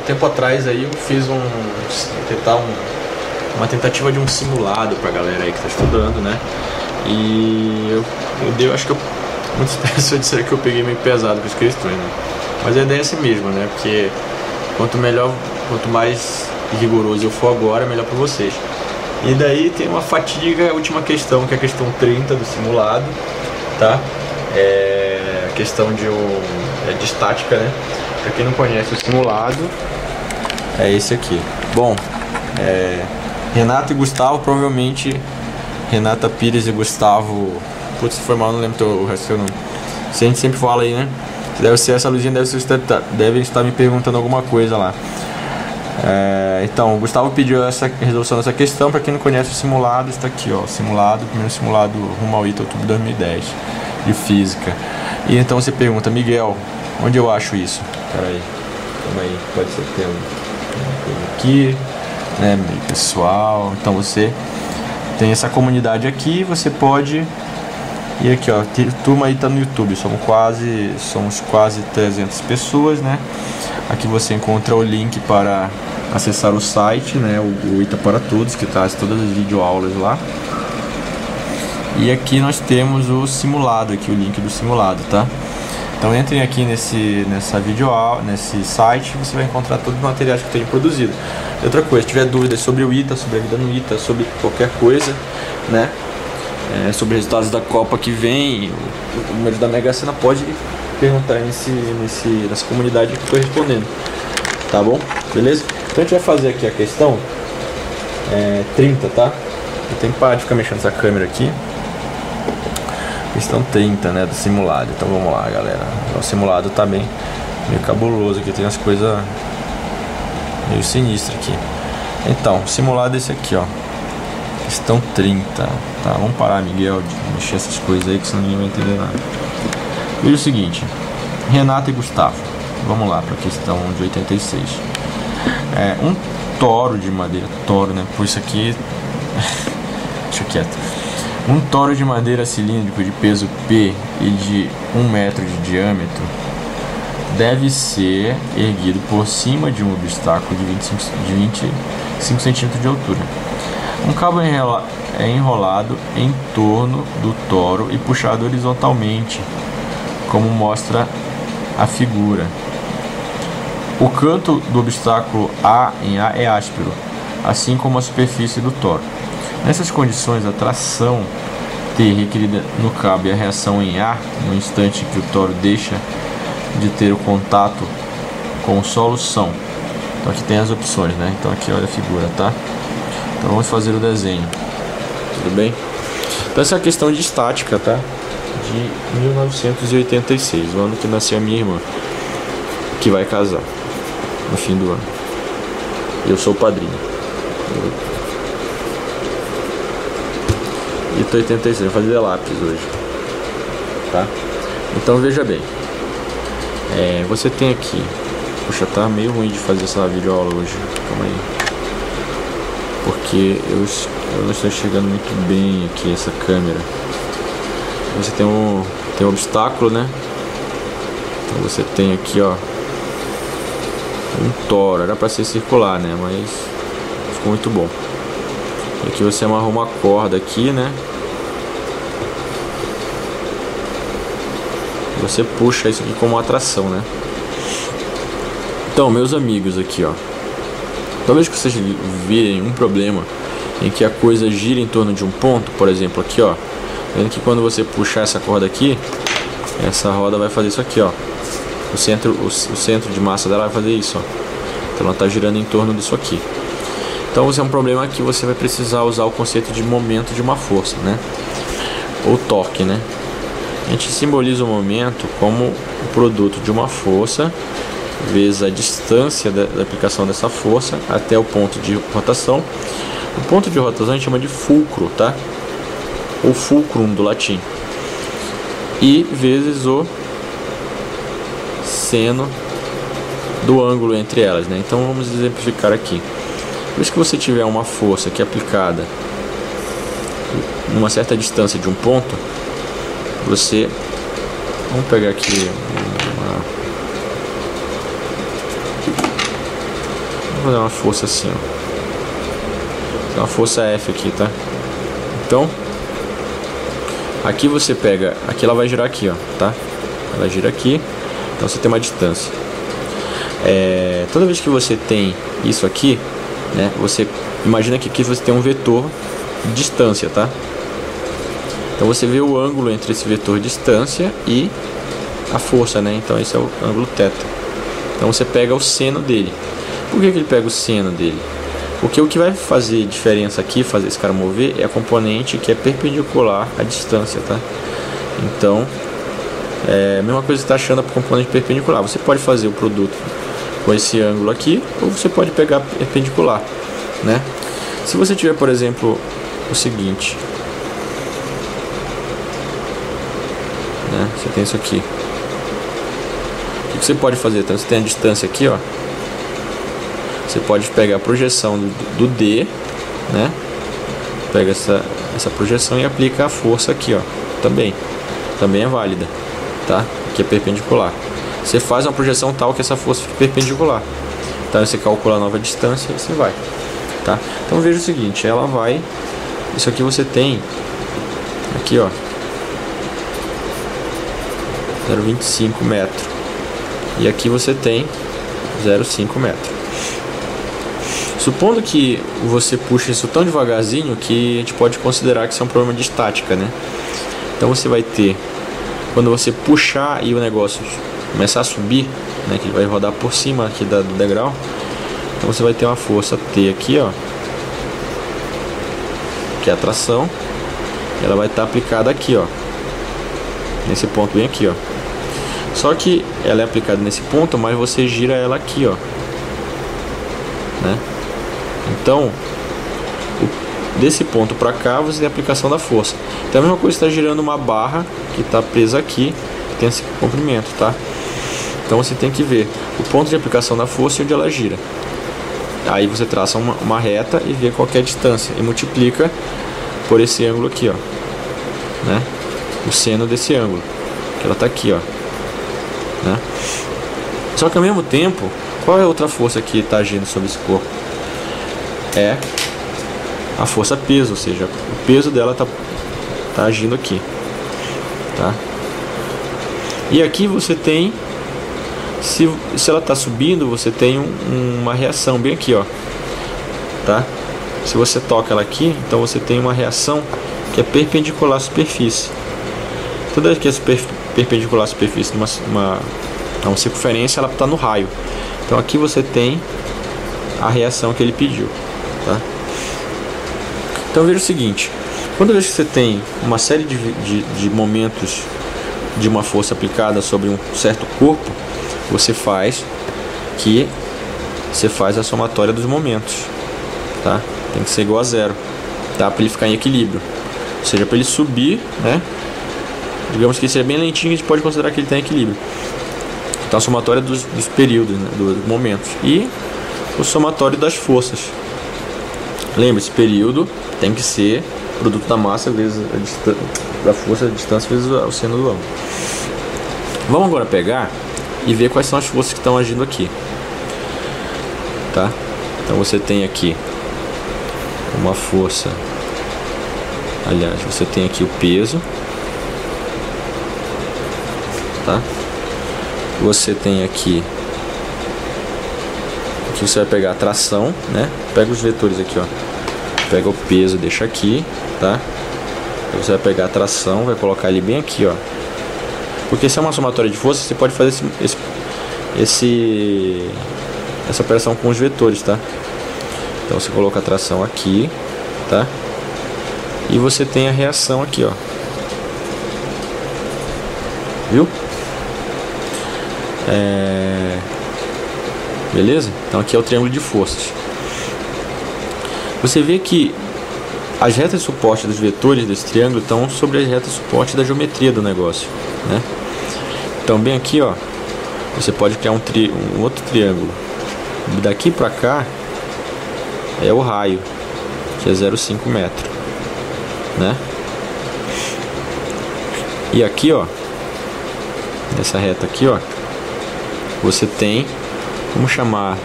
tempo atrás aí eu fiz uma tentativa de um simulado pra galera aí que tá estudando, né? E eu acho que muitas pessoas disseram que eu peguei meio pesado com as questões, né? Mas a ideia é essa mesmo, né? Porque quanto mais rigoroso eu for agora, melhor pra vocês. E daí tem uma fatídica última questão, que é a questão 30 do simulado, tá? A questão de estática, né? Pra quem não conhece o simulado, é esse aqui. Bom, Renato e Gustavo, provavelmente Renata Pires e Gustavo, putz, se for mal, não lembro o resto do seu nome. Se a gente sempre fala aí, né? Deve ser essa luzinha, deve estar me perguntando alguma coisa lá. Então, o Gustavo pediu essa resolução dessa questão. Para quem não conhece o simulado, está aqui, ó, simulado, primeiro simulado rumo ao ITA, outubro de 2010, de física. E então você pergunta, Miguel, onde eu acho isso? Peraí, calma aí, pode ser que tenha aqui, né, meio pessoal. Então você tem essa comunidade aqui, você pode ir aqui, ó, turma aí tá no YouTube, somos quase 300 pessoas, né? Aqui você encontra o link para acessar o site, né, o ITA para Todos, que traz todas as videoaulas lá. E aqui nós temos o simulado, aqui o link do simulado, tá? Então entrem aqui nesse site, você vai encontrar todos os materiais que eu tenho produzido. E outra coisa, se tiver dúvidas sobre o ITA, sobre a vida no ITA, sobre qualquer coisa, né, sobre resultados da Copa que vem, o número da Mega Sena, pode perguntar nessa comunidade que eu estou respondendo, tá bom? Beleza? Então a gente vai fazer aqui a questão 30, tá? Eu tenho que parar de ficar mexendo essa câmera aqui. Questão 30, né, do simulado. Então vamos lá, galera. O simulado tá bem meio cabuloso aqui, tem as coisas meio sinistras aqui. Então, o simulado é esse aqui, ó. Questão 30. Tá, vamos parar, Miguel, de mexer essas coisas aí, que senão ninguém vai entender nada. Veja o seguinte, Renata e Gustavo. Vamos lá para a questão de 86. Um toro de madeira, né? Por isso aqui, deixa quieto. Um toro de madeira cilíndrico de peso P e de 1 metro de diâmetro deve ser erguido por cima de um obstáculo de 25 centímetros de altura. Um cabo é enrolado em torno do toro e puxado horizontalmente, como mostra a figura. O canto do obstáculo em A é áspero, assim como a superfície do toro. Nessas condições, a tração T requerida no cabo e a reação em A, no instante que o toro deixa de ter o contato com o solo, são. Então aqui tem as opções, né? Então aqui olha a figura, tá? Então vamos fazer o desenho. Tudo bem? Então essa é a questão de estática, tá? De 1986, o ano que nasceu a minha irmã, que vai casar no fim do ano. Eu sou o padrinho. ITA 86, vou fazer lápis hoje, tá? Então veja bem, você tem aqui, puxa, tá meio ruim de fazer essa videoaula hoje, calma aí, porque eu não estou enxergando muito bem aqui essa câmera. Você tem um obstáculo, né? Então você tem aqui, ó, um toro. Era para ser circular, né? Mas ficou muito bom. E aqui você amarrou uma corda aqui, né? Você puxa isso aqui como uma atração, né? Então, meus amigos aqui, ó, talvez que vocês virem um problema em que a coisa gira em torno de um ponto, por exemplo, aqui, ó, vendo que quando você puxar essa corda aqui, essa roda vai fazer isso aqui, ó. O centro de massa dela vai fazer isso, ó. Então ela está girando em torno disso aqui. Então esse é um problema que você vai precisar usar o conceito de momento de uma força, né? Ou torque, né? A gente simboliza o momento como o produto de uma força vezes a distância da aplicação dessa força até o ponto de rotação. O ponto de rotação a gente chama de fulcro, tá? Ou fulcrum do latim. E vezes o seno do ângulo entre elas, né? Então vamos exemplificar aqui. Depois que você tiver uma força que é aplicada numa certa distância de um ponto, você, vamos pegar aqui Vou fazer uma força assim, ó. Uma força F aqui, tá? Então, aqui você pega, aqui ela vai girar aqui, ó, tá? Ela gira aqui, então você tem uma distância. Toda vez que você tem isso aqui, né? Você imagina que aqui você tem um vetor de distância, tá? Então você vê o ângulo entre esse vetor de distância e a força, né? Então esse é o ângulo θ. Então você pega o seno dele. Por que ele pega o seno dele? Porque o que vai fazer diferença aqui, fazer esse cara mover, é a componente que é perpendicular à distância, tá? Então, a mesma coisa que você está achando a componente perpendicular. Você pode fazer o produto com esse ângulo aqui, ou você pode pegar perpendicular, né? Se você tiver, por exemplo, o seguinte, né? Você tem isso aqui. O que você pode fazer? Então, você tem a distância aqui, ó. Você pode pegar a projeção do D, né? Pega essa projeção e aplica a força aqui, ó. Também é válida, tá? Que é perpendicular. Você faz uma projeção tal que essa força fique perpendicular. Então você calcula a nova distância e você vai, tá? Então veja o seguinte, ela vai. Isso aqui você tem aqui, ó, 0,25 metro. E aqui você tem 0,5 metro. Supondo que você puxa isso tão devagarzinho que a gente pode considerar que isso é um problema de estática, né? Então você vai ter, quando você puxar e o negócio começar a subir, né, que ele vai rodar por cima aqui do degrau, então você vai ter uma força T aqui, ó, que é a tração. Ela vai estar aplicada aqui, ó, nesse ponto bem aqui, ó. Só que ela é aplicada nesse ponto, mas você gira ela aqui, ó, né? Então, desse ponto para cá você tem a aplicação da força. Então a mesma coisa, está girando uma barra que está presa aqui, que tem esse comprimento, tá? Então você tem que ver o ponto de aplicação da força e onde ela gira. Aí você traça uma reta e vê qual é a distância e multiplica por esse ângulo aqui, ó, né? O seno desse ângulo, que ela está aqui, ó, né? Só que ao mesmo tempo, qual é a outra força que está agindo sobre esse corpo? É a força peso, ou seja, o peso dela tá agindo aqui, tá? E aqui você tem, se ela está subindo, você tem uma reação bem aqui, ó, tá? Se você toca ela aqui, então você tem uma reação que é perpendicular à superfície. Toda vez que é perpendicular à superfície de uma circunferência, ela está no raio. Então aqui você tem a reação que ele pediu, tá? Então veja o seguinte, quando vez que você tem uma série de momentos de uma força aplicada sobre um certo corpo, você faz a somatória dos momentos, tá? Tem que ser igual a zero, tá? Para ele ficar em equilíbrio, ou seja, para ele subir, né? Digamos que ele seja bem lentinho, a gente pode considerar que ele tem equilíbrio. Então a somatória dos períodos, né? Dos momentos, e o somatório das forças. Lembre-se, período tem que ser produto da massa vezes da força, a distância vezes o seno do ângulo. Vamos agora pegar e ver quais são as forças que estão agindo aqui, tá? Então você tem aqui uma força, aliás, você tem aqui o peso, tá? Você tem aqui você vai pegar a tração, né? Pega os vetores aqui, ó. Pega o peso, deixa aqui, tá? Você vai pegar a tração, vai colocar ele bem aqui, ó. Porque se é uma somatória de força, você pode fazer essa operação com os vetores, tá? Então você coloca a tração aqui, tá? E você tem a reação aqui, ó. Viu? Beleza? Então aqui é o triângulo de forças. Você vê que as retas de suporte dos vetores desse triângulo estão sobre as retas de suporte da geometria do negócio, né? Então bem aqui, ó, você pode criar um outro triângulo. Daqui para cá é o raio, que é 0,5 metro, né? E aqui, ó, nessa reta aqui, ó, você tem, vamos chamar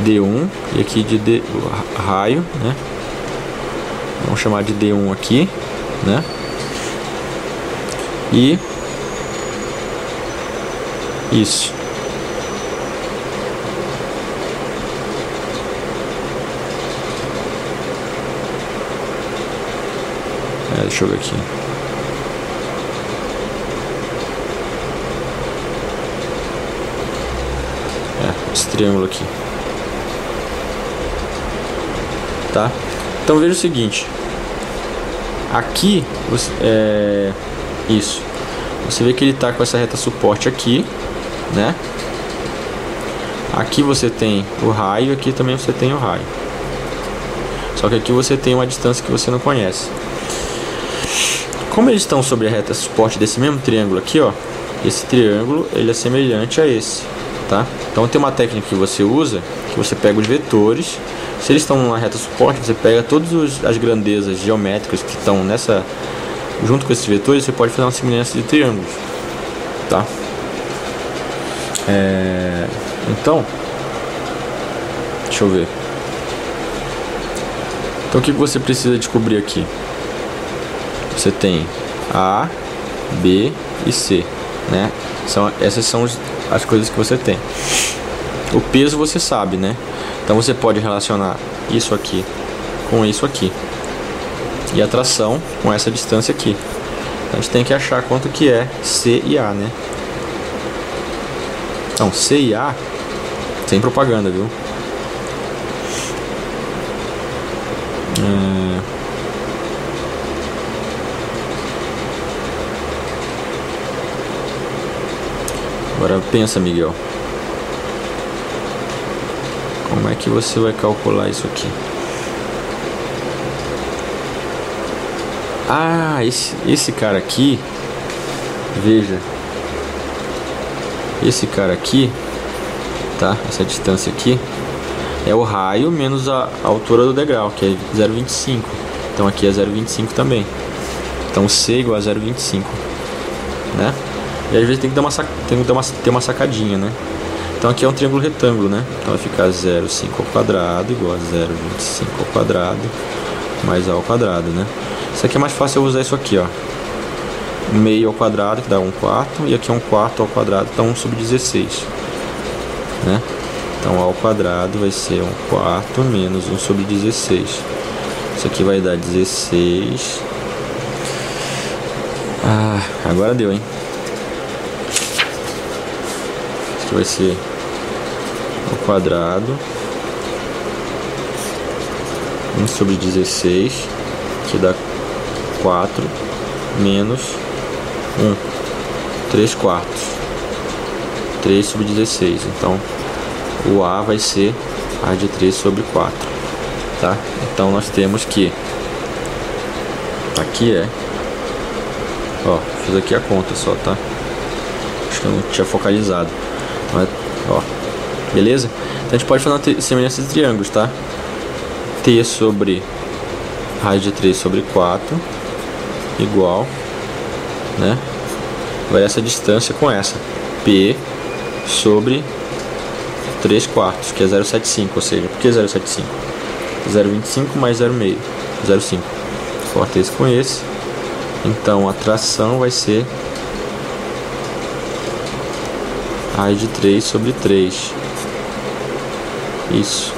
D1 e aqui de raio, né? Vamos chamar de D1 aqui, né? E isso. Deixa eu ver aqui. Esse triângulo aqui. Tá? Então veja o seguinte. Aqui você, isso. Você vê que ele está com essa reta suporte aqui, né? Aqui você tem o raio, aqui também você tem o raio. Só que aqui você tem uma distância que você não conhece. Como eles estão sobre a reta suporte desse mesmo triângulo aqui, ó, esse triângulo ele é semelhante a esse, tá? Então tem uma técnica que você usa, que você pega os vetores. Se eles estão na reta suporte, você pega todas as grandezas geométricas que estão nessa, junto com esses vetores, você pode fazer uma semelhança de triângulos, tá? Então, deixa eu ver. Então o que você precisa descobrir aqui? Você tem A, B e C, né? Essas são as coisas que você tem. O peso você sabe, né? Então você pode relacionar isso aqui com isso aqui. E a tração com essa distância aqui. Então a gente tem que achar quanto que é C e A, né? Então C e A, sem propaganda, viu? Agora pensa, Miguel. Como é que você vai calcular isso aqui? Ah, esse cara aqui, veja, esse cara aqui, tá? Essa distância aqui é o raio menos a altura do degrau, que é 0,25. Então aqui é 0,25 também. Então C igual a 0,25, né? E às vezes tem que ter uma sacadinha, né? Então aqui é um triângulo retângulo, né? Então vai ficar 0,5 ao quadrado igual a 0,25 ao quadrado mais A ao quadrado, né? Isso aqui é mais fácil eu usar isso aqui, ó. Meio ao quadrado, que dá 1/4, e aqui é 1/4 ao quadrado, dá 1 sobre 16, né? Então A ao quadrado vai ser 1/4 menos 1 sobre 16. Isso aqui vai dar 16. Ah, agora deu, hein? Isso aqui vai ser ao quadrado 1 sobre 16, que dá 4 menos 1, 3/4, 3 sobre 16. Então o A vai ser raiz de 3 sobre 4, tá? Então nós temos que aqui ó, fiz aqui a conta só, tá? Acho que eu não tinha focalizado. Mas, ó, beleza? Então a gente pode fazer uma semelhança de triângulos, tá? T sobre raiz de 3 sobre 4 igual, né? Vai essa distância com essa P sobre 3/4, que é 0,75, ou seja, por que 0,75? 0,25 mais 0,5, 0,5. Corta esse com esse. Então a tração vai ser raiz de 3 sobre 3. Isso.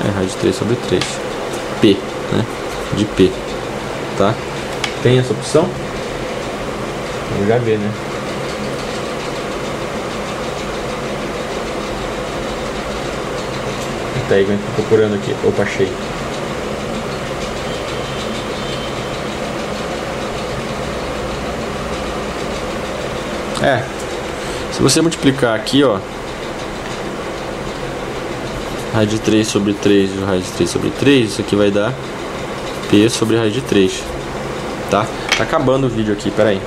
É raiz de 3 sobre 3. P, né? De P. Tá? Tem essa opção? Vamos já ver, né? Tá aí, vem procurando aqui. Opa, achei. Se você multiplicar aqui, ó, raiz de 3 sobre 3 e raiz de 3 sobre 3, isso aqui vai dar P sobre raiz de 3, tá? Tá acabando o vídeo aqui, peraí.